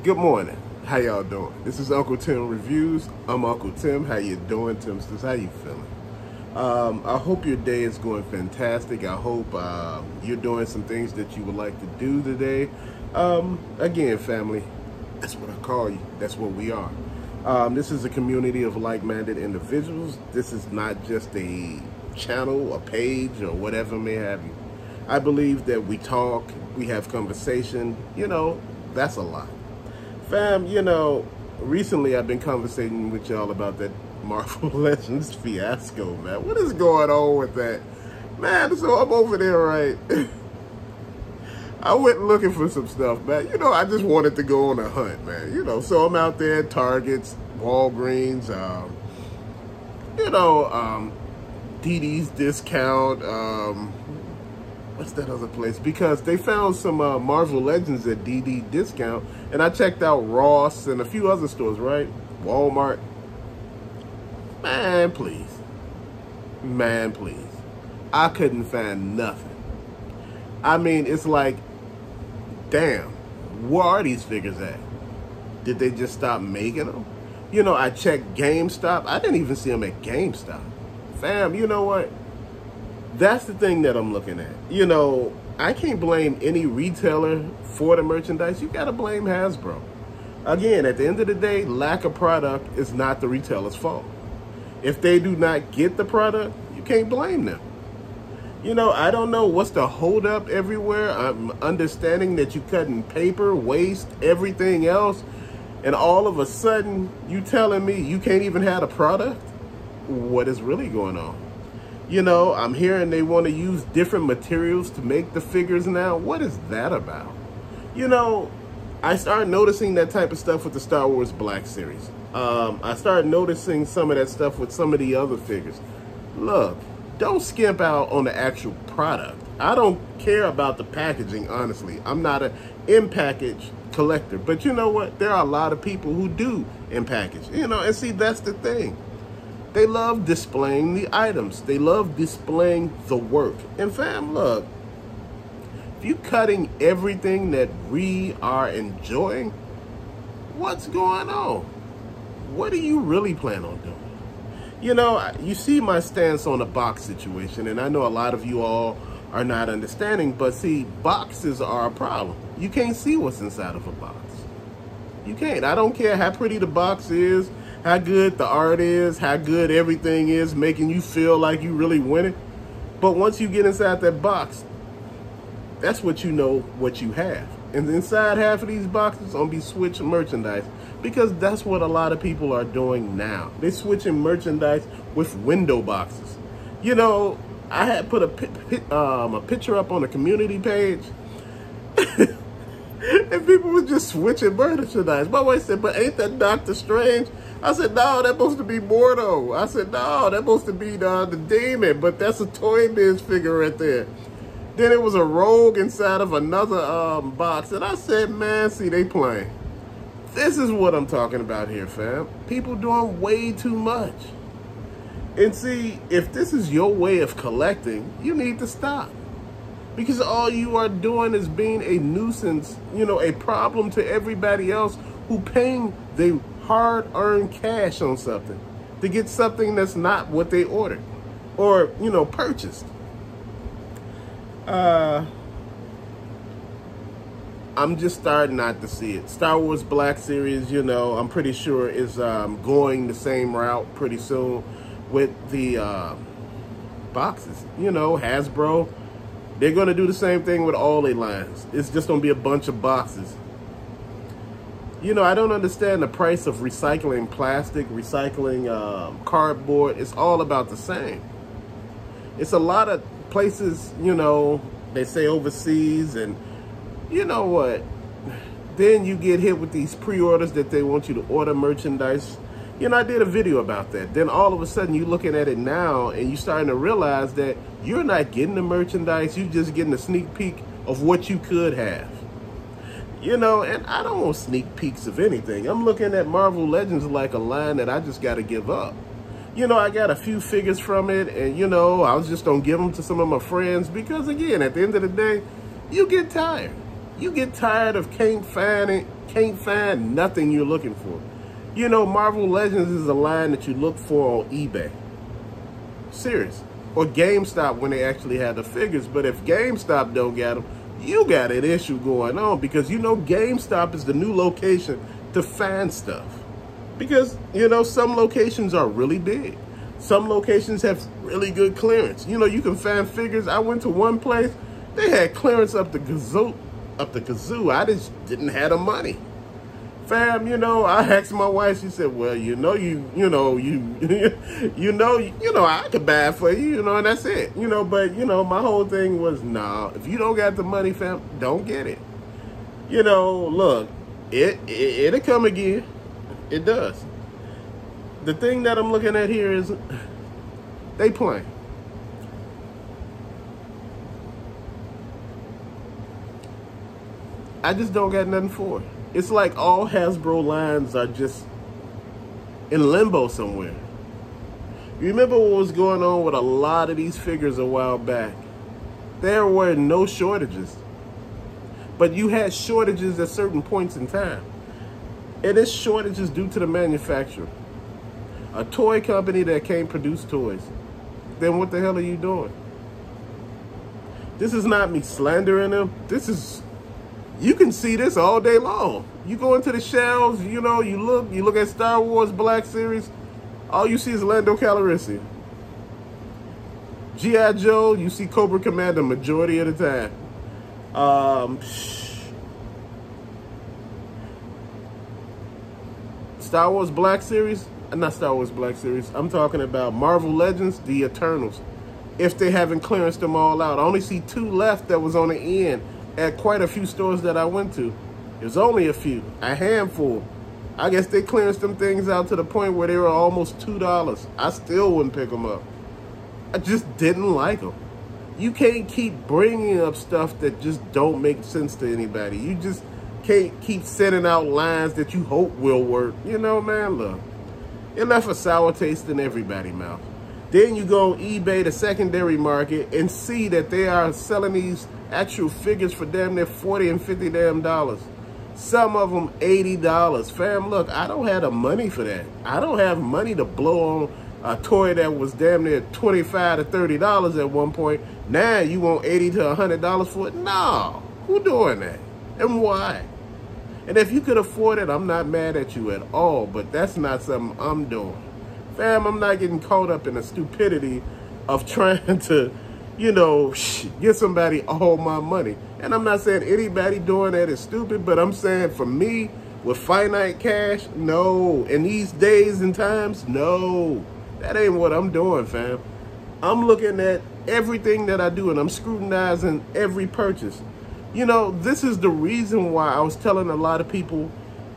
Good morning. How y'all doing? This is Uncle Tim Reviews. I'm Uncle Tim. How you doing, Timsters? How you feeling? I hope your day is going fantastic. I hope you're doing some things that you would like to do today. Again, family, that's what I call you. That's what we are. This is a community of like-minded individuals. This is not just a channel, a page, or whatever may have you. I believe that we talk, we have conversation, that's a lot. Fam, recently I've been conversating with y'all about that Marvel Legends fiasco, man. What is going on with that? Man, so I'm over there, right? I went looking for some stuff, man. I just wanted to go on a hunt, man. So I'm out there at Targets, Walgreens, DD's Discount, what's that other place? Because they found some Marvel Legends at DD Discount, and I checked out Ross and a few other stores, right? Walmart. Man, please. Man, please. I couldn't find nothing. I mean, it's like, damn, where are these figures at? Did they just stop making them? I checked GameStop. I didn't even see them at GameStop. Fam, you know what? That's the thing that I'm looking at. I can't blame any retailer for the merchandise. You gotta blame Hasbro. Again, at the end of the day, lack of product is not the retailer's fault. If they do not get the product, you can't blame them. I don't know what's the holdup everywhere. I'm understanding that you cutting paper, waste, everything else, and all of a sudden you telling me you can't even have a product? What is really going on? I'm hearing they want to use different materials to make the figures now. What is that about? I started noticing that type of stuff with the Star Wars Black Series. I started noticing some of that stuff with some of the other figures. Look, don't skimp out on the actual product. I don't care about the packaging, honestly. I'm not an in-package collector. But you know what? There are a lot of people who do in-package. And see, that's the thing. They love displaying the items. They love displaying the work. And fam, look, if you're cutting everything that we are enjoying, what's going on? What do you really plan on doing? You see my stance on the box situation, and I know a lot of you all are not understanding, but see, boxes are a problem. You can't see what's inside of a box. You can't. I don't care how pretty the box is, how good the art is, how good everything is, making you feel like you really winning. But once you get inside that box, that's what you know what you have. And inside half of these boxes gonna be switching merchandise, because that's what a lot of people are doing now. They're switching merchandise with window boxes. I had put a picture up on the community page, and people were just switching merchandise. My wife said, but ain't that Doctor Strange? I said, no, that's supposed to be Mordo. I said, no, that's supposed to be the Demon, but that's a Toy Biz figure right there. Then it was a Rogue inside of another box. And I said, man, see, they playing. This is what I'm talking about here, fam. People doing way too much. And see, if this is your way of collecting, you need to stop. Because all you are doing is being a nuisance, a problem to everybody else who paying their hard-earned cash on something to get something that's not what they ordered or, purchased. I'm just starting not to see it. Star Wars Black Series, I'm pretty sure is going the same route pretty soon with the boxes. Hasbro, they're going to do the same thing with all their lines. It's just going to be a bunch of boxes. I don't understand the price of recycling plastic, recycling cardboard. It's all about the same. It's a lot of places, they say overseas, and you know what? Then you get hit with these pre-orders that they want you to order merchandise. I did a video about that. Then all of a sudden you're looking at it now and you're starting to realize that you're not getting the merchandise. You're just getting a sneak peek of what you could have. And I don't want sneak peeks of anything. I'm looking at Marvel Legends like a line that I just got to give up. I got a few figures from it, and, I was just going to give them to some of my friends because, again, at the end of the day, you get tired. You get tired of can't can't find nothing you're looking for. You know, Marvel Legends is a line that you look for on eBay. Serious. Or GameStop when they actually have the figures. But if GameStop don't got them, you got an issue going on, because you know GameStop is the new location to find stuff. Because, you know, some locations are really big. Some locations have really good clearance. You know, you can find figures. I went to one place, they had clearance up the kazoo. I just didn't have the money. Fam, you know, I asked my wife, she said, well, I could buy it for you, you know, and that's it. You know, but, you know, my whole thing was, nah, if you don't got the money, fam, don't get it. You know, look, it'll come again. It does. The thing that I'm looking at here is they playing. I just don't got nothing for it. It's like all Hasbro lines are just in limbo somewhere. You remember what was going on with a lot of these figures a while back? There were no shortages. But you had shortages at certain points in time. And this shortage is due to the manufacturer. A toy company that can't produce toys. Then what the hell are you doing? This is not me slandering them. This is, you can see this all day long. You go into the shelves, you know, you look at Star Wars Black Series, all you see is Lando Calrissian. G.I. Joe, you see Cobra Commander majority of the time. Star Wars Black Series, not Star Wars Black Series, I'm talking about Marvel Legends, the Eternals. If they haven't clearanced them all out. I only see 2 left that was on the end at quite a few stores that I went to. It was only a few, a handful. I guess they clearanced them things out to the point where they were almost $2. I still wouldn't pick them up. I just didn't like them. You can't keep bringing up stuff that just don't make sense to anybody. You just can't keep sending out lines that you hope will work. You know, man, look. It left a sour taste in everybody's mouth. Then you go on eBay, the secondary market, and see that they are selling these actual figures for damn near $40 and $50 damn. Some of them $80. Fam, look, I don't have the money for that. I don't have money to blow on a toy that was damn near $25 to $30 at one point. Now you want $80 to $100 for it? No. Who doing that? And why? And if you could afford it, I'm not mad at you at all, but that's not something I'm doing. Fam, I'm not getting caught up in the stupidity of trying to, you know, get somebody all my money. And I'm not saying anybody doing that is stupid, but I'm saying for me, with finite cash, no. In these days and times, no. That ain't what I'm doing, fam. I'm looking at everything that I do, and I'm scrutinizing every purchase. You know, this is the reason why I was telling a lot of people,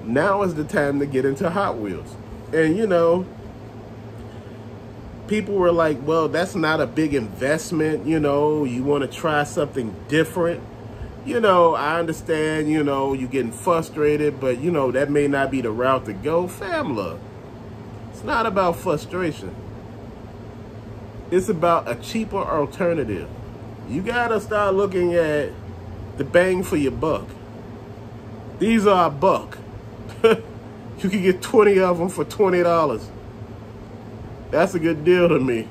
now is the time to get into Hot Wheels. And, you know, people were like, well, that's not a big investment, you know, you want to try something different. You know, I understand, you know, you're getting frustrated, but, you know, that may not be the route to go. Fam, look, it's not about frustration. It's about a cheaper alternative. You got to start looking at the bang for your buck. These are a buck. You can get 20 of them for $20. That's a good deal to me.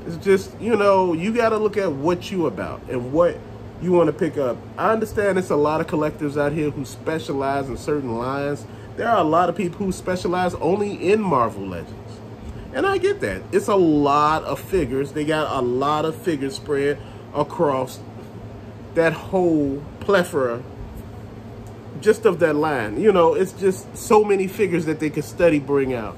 It's just, you know, you got to look at what you about and what you want to pick up. I understand there's a lot of collectors out here who specialize in certain lines. There are a lot of people who specialize only in Marvel Legends. And I get that. It's a lot of figures. They got a lot of figures spread across that whole plethora just of that line. You know, it's just so many figures that they could bring out.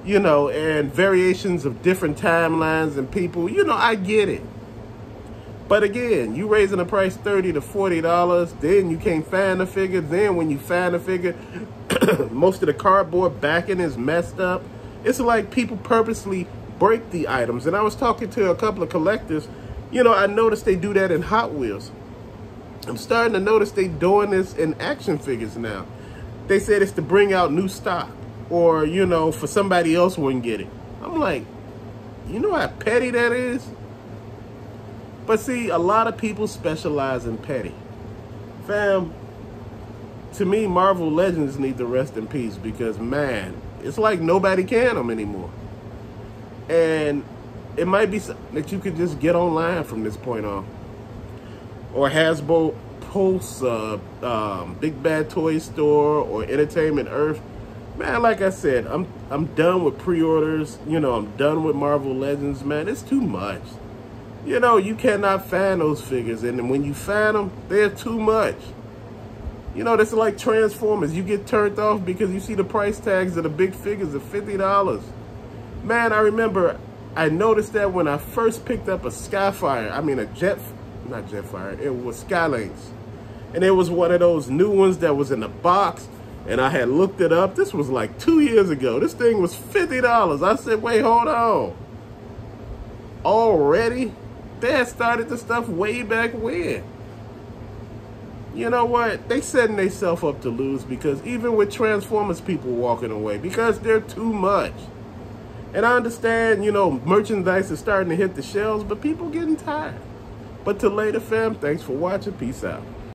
You know, and variations of different timelines and people. You know, I get it. But again, you raising the price $30 to $40, then you can't find the figure. Then when you find the figure, most of the cardboard backing is messed up. It's like people purposely break the items. And I was talking to a couple of collectors. You know, I noticed they do that in Hot Wheels. I'm starting to notice they doing this in action figures now. They said it's to bring out new stock, or, you know, for somebody else wouldn't get it. I'm like, you know how petty that is? But see, a lot of people specialize in petty. Fam, to me, Marvel Legends need to rest in peace because, man, it's like nobody can them anymore. And it might be something that you could just get online from this point on. Or Hasbro Pulse, Big Bad Toy Store, or Entertainment Earth. Man, like I said, I'm done with pre-orders. You know, I'm done with Marvel Legends, man. It's too much. You know, you cannot find those figures, and when you find them, they're too much. You know, this is like Transformers. You get turned off because you see the price tags of the big figures of $50. Man, I remember I noticed that when I first picked up a Skyfire. I mean, not Jetfire. It was Skylynx. And it was one of those new ones that was in the box. And I had looked it up. This was like 2 years ago. This thing was $50. I said, wait, hold on. Already? They had started the stuff way back when. You know what? They setting themselves up to lose because even with Transformers, people walking away because they're too much. And I understand, you know, merchandise is starting to hit the shelves, but people getting tired. But to later, fam, thanks for watching. Peace out.